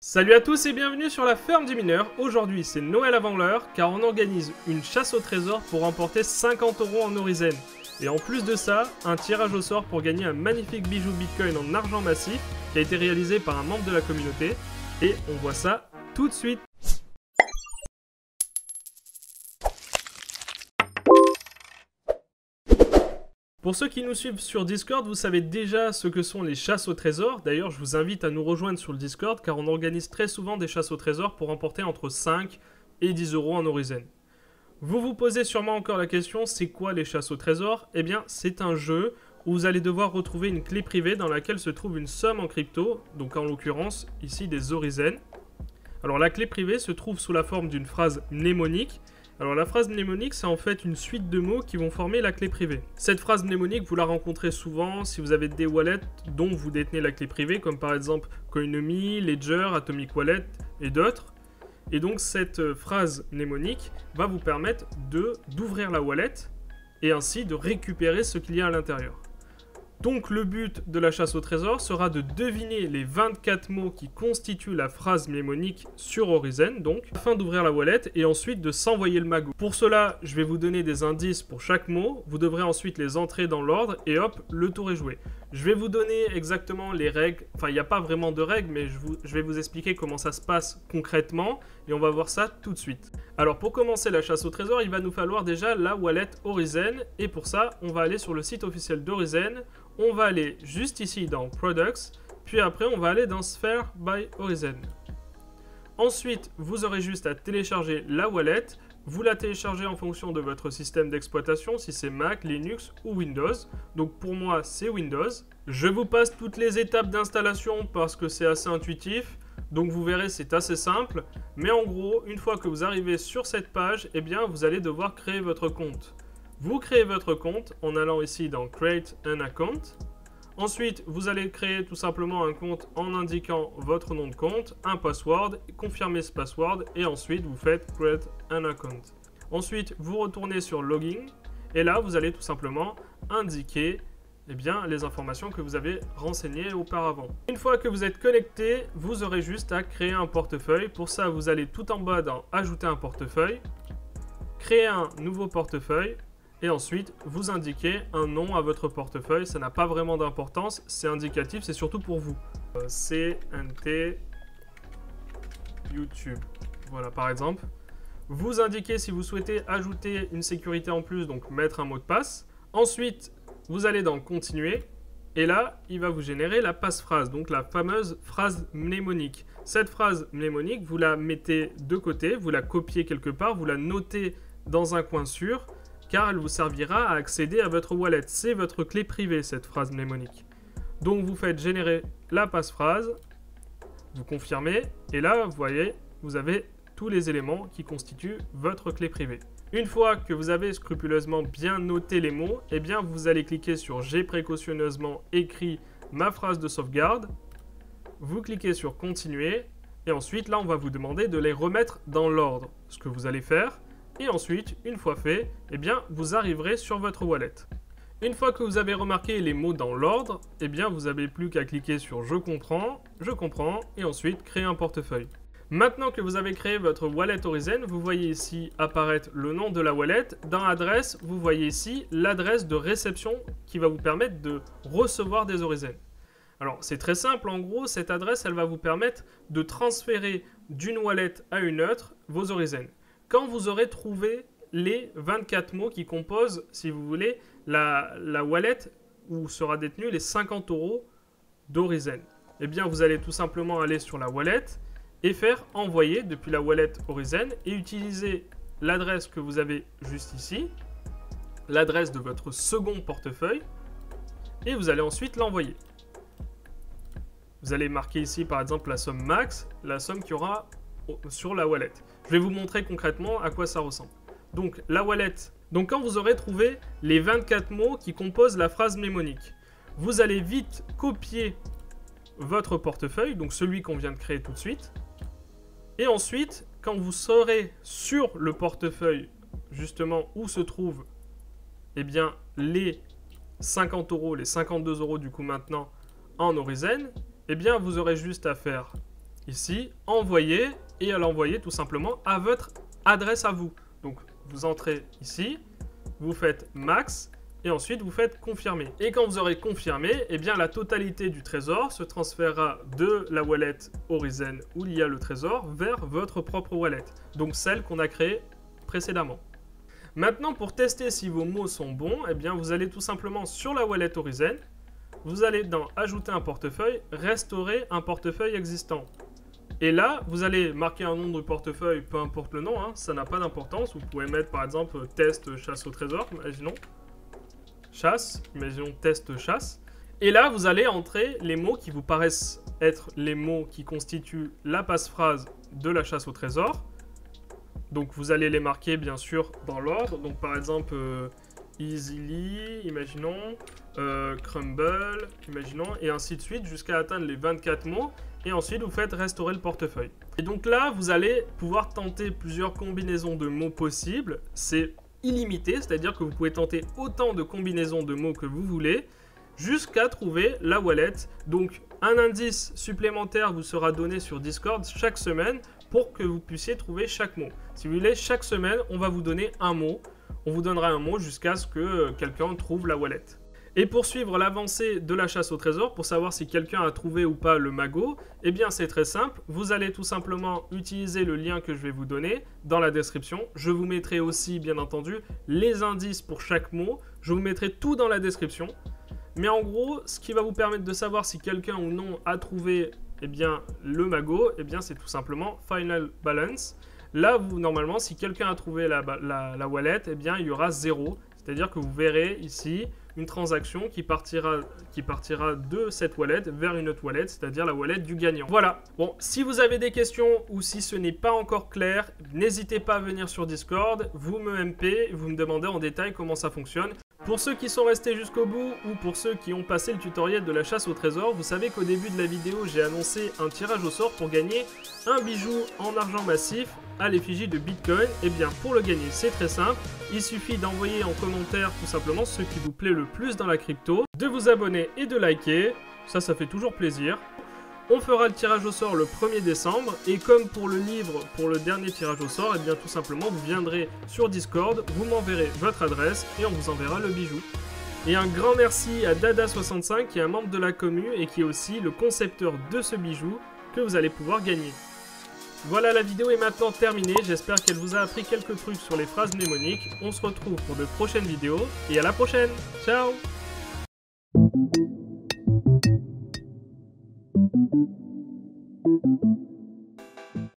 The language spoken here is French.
Salut à tous et bienvenue sur la ferme du mineur. Aujourd'hui c'est Noël avant l'heure car on organise une chasse au trésor pour remporter 50 € en Orizen. Et en plus de ça, un tirage au sort pour gagner un magnifique bijou Bitcoin en argent massif qui a été réalisé par un membre de la communauté. Et on voit ça tout de suite. Pour ceux qui nous suivent sur Discord, vous savez déjà ce que sont les chasses au trésor. D'ailleurs, je vous invite à nous rejoindre sur le Discord car on organise très souvent des chasses au trésor pour remporter entre 5 et 10 € en Orizen. Vous vous posez sûrement encore la question, c'est quoi les chasses au trésor? Eh bien, c'est un jeu où vous allez devoir retrouver une clé privée dans laquelle se trouve une somme en crypto, donc en l'occurrence ici des Orizen. Alors la clé privée se trouve sous la forme d'une phrase mnémonique. Alors la phrase mnémonique, c'est en fait une suite de mots qui vont former la clé privée. Cette phrase mnémonique, vous la rencontrez souvent si vous avez des wallets dont vous détenez la clé privée, comme par exemple Coinomi, Ledger, Atomic Wallet et d'autres. Et donc cette phrase mnémonique va vous permettre d'ouvrir la wallet et ainsi de récupérer ce qu'il y a à l'intérieur. Donc le but de la chasse au trésor sera de deviner les 24 mots qui constituent la phrase mnémonique sur Orizen, donc, afin d'ouvrir la wallet et ensuite de s'envoyer le magot. Pour cela, je vais vous donner des indices pour chaque mot, vous devrez ensuite les entrer dans l'ordre et hop, le tour est joué. Je vais vous donner exactement les règles, enfin il n'y a pas vraiment de règles, mais je vais vous expliquer comment ça se passe concrètement et on va voir ça tout de suite. Alors pour commencer la chasse au trésor, il va nous falloir déjà la wallet Orizen et pour ça, on va aller sur le site officiel d'Orizen. On va aller juste ici dans Products, puis après on va aller dans Sphere by Orizen. Ensuite, vous aurez juste à télécharger la wallet. Vous la téléchargez en fonction de votre système d'exploitation, si c'est Mac, Linux ou Windows. Donc pour moi, c'est Windows. Je vous passe toutes les étapes d'installation parce que c'est assez intuitif. Donc vous verrez, c'est assez simple. Mais en gros, une fois que vous arrivez sur cette page, eh bien, vous allez devoir créer votre compte. Vous créez votre compte en allant ici dans Create an Account. Ensuite, vous allez créer tout simplement un compte en indiquant votre nom de compte, un password, confirmez ce password et ensuite vous faites Create an Account. Ensuite, vous retournez sur Login et là, vous allez tout simplement indiquer les informations que vous avez renseignées auparavant. Une fois que vous êtes connecté, vous aurez juste à créer un portefeuille. Pour ça, vous allez tout en bas dans Ajouter un portefeuille, créer un nouveau portefeuille. Et ensuite, vous indiquez un nom à votre portefeuille. Ça n'a pas vraiment d'importance, c'est indicatif, c'est surtout pour vous. CNT YouTube. Voilà, par exemple. Vous indiquez si vous souhaitez ajouter une sécurité en plus, donc mettre un mot de passe. Ensuite, vous allez dans Continuer. Et là, il va vous générer la passe-phrase, donc la fameuse phrase mnémonique. Cette phrase mnémonique, vous la mettez de côté, vous la copiez quelque part, vous la notez dans un coin sûr, car elle vous servira à accéder à votre wallet. C'est votre clé privée, cette phrase mnémonique. Donc vous faites générer la passe-phrase, vous confirmez, et là, vous voyez, vous avez tous les éléments qui constituent votre clé privée. Une fois que vous avez scrupuleusement bien noté les mots, eh bien vous allez cliquer sur « J'ai précautionneusement écrit ma phrase de sauvegarde ». Vous cliquez sur « Continuer » et ensuite, là, on va vous demander de les remettre dans l'ordre. Ce que vous allez faire. Et ensuite, une fois fait, eh bien, vous arriverez sur votre wallet. Une fois que vous avez remarqué les mots dans l'ordre, eh bien, vous n'avez plus qu'à cliquer sur « Je comprends », et ensuite créer un portefeuille. Maintenant que vous avez créé votre wallet Orizen, vous voyez ici apparaître le nom de la wallet. Dans Adresse, vous voyez ici l'adresse de réception qui va vous permettre de recevoir des Orizen. Alors, c'est très simple. En gros, cette adresse, elle va vous permettre de transférer d'une wallet à une autre vos Orizen. Quand vous aurez trouvé les 24 mots qui composent, si vous voulez, la wallet où sera détenu les 50 € d'Orizen, eh bien, vous allez tout simplement aller sur la wallet et faire envoyer depuis la wallet Orizen et utiliser l'adresse que vous avez juste ici, l'adresse de votre second portefeuille, et vous allez ensuite l'envoyer. Vous allez marquer ici, par exemple, la somme max, la somme qu'il y aura sur la wallet. Je vais vous montrer concrètement à quoi ça ressemble. Donc, la wallet. Donc, quand vous aurez trouvé les 24 mots qui composent la phrase mnémonique, vous allez vite copier votre portefeuille, donc celui qu'on vient de créer tout de suite. Et ensuite, quand vous serez sur le portefeuille, justement, où se trouvent les 50 €, les 52 € du coup maintenant en Orizen, eh bien, vous aurez juste à faire ici, envoyer, et à l'envoyer tout simplement à votre adresse à vous. Donc, vous entrez ici, vous faites max, et ensuite vous faites confirmer. Et quand vous aurez confirmé, eh bien la totalité du trésor se transférera de la wallet Horizen où il y a le trésor vers votre propre wallet, donc celle qu'on a créée précédemment. Maintenant, pour tester si vos mots sont bons, eh bien vous allez tout simplement sur la wallet Horizen, vous allez dans ajouter un portefeuille, restaurer un portefeuille existant. Et là, vous allez marquer un nom de portefeuille, peu importe le nom, hein, ça n'a pas d'importance. Vous pouvez mettre par exemple test chasse au trésor, imaginons. Chasse, imaginons test chasse. Et là, vous allez entrer les mots qui vous paraissent être les mots qui constituent la passe-phrase de la chasse au trésor. Donc vous allez les marquer bien sûr dans l'ordre. Donc par exemple, easily, imaginons, crumble, imaginons, et ainsi de suite jusqu'à atteindre les 24 mots. Et ensuite, vous faites restaurer le portefeuille. Et donc là, vous allez pouvoir tenter plusieurs combinaisons de mots possibles. C'est illimité, c'est-à-dire que vous pouvez tenter autant de combinaisons de mots que vous voulez jusqu'à trouver la wallet. Donc, un indice supplémentaire vous sera donné sur Discord chaque semaine pour que vous puissiez trouver chaque mot. Si vous voulez, chaque semaine, on va vous donner un mot. On vous donnera un mot jusqu'à ce que quelqu'un trouve la wallet. Et pour suivre l'avancée de la chasse au trésor, pour savoir si quelqu'un a trouvé ou pas le magot, eh bien c'est très simple. Vous allez tout simplement utiliser le lien que je vais vous donner dans la description. Je vous mettrai aussi, bien entendu, les indices pour chaque mot. Je vous mettrai tout dans la description. Mais en gros, ce qui va vous permettre de savoir si quelqu'un ou non a trouvé eh bien, le magot, eh bien c'est tout simplement Final Balance. Là, normalement, si quelqu'un a trouvé la wallet, eh bien il y aura 0. C'est-à-dire que vous verrez ici une transaction qui partira de cette wallet vers une autre wallet, c'est-à-dire la wallet du gagnant. Voilà. Bon, si vous avez des questions ou si ce n'est pas encore clair, n'hésitez pas à venir sur Discord, vous me MP, vous me demandez en détail comment ça fonctionne. Pour ceux qui sont restés jusqu'au bout ou pour ceux qui ont passé le tutoriel de la chasse au trésor, vous savez qu'au début de la vidéo, j'ai annoncé un tirage au sort pour gagner un bijou en argent massif à l'effigie de Bitcoin. Et bien pour le gagner, c'est très simple. Il suffit d'envoyer en commentaire tout simplement ce qui vous plaît le plus dans la crypto, de vous abonner et de liker. Ça fait toujours plaisir. On fera le tirage au sort le 1er décembre et comme pour le livre, pour le dernier tirage au sort, et bien tout simplement vous viendrez sur Discord, vous m'enverrez votre adresse et on vous enverra le bijou. Et un grand merci à Dada65 qui est un membre de la commu et qui est aussi le concepteur de ce bijou que vous allez pouvoir gagner. Voilà, la vidéo est maintenant terminée, j'espère qu'elle vous a appris quelques trucs sur les phrases mnémoniques. On se retrouve pour de prochaines vidéos et à la prochaine. Ciao! Thank you.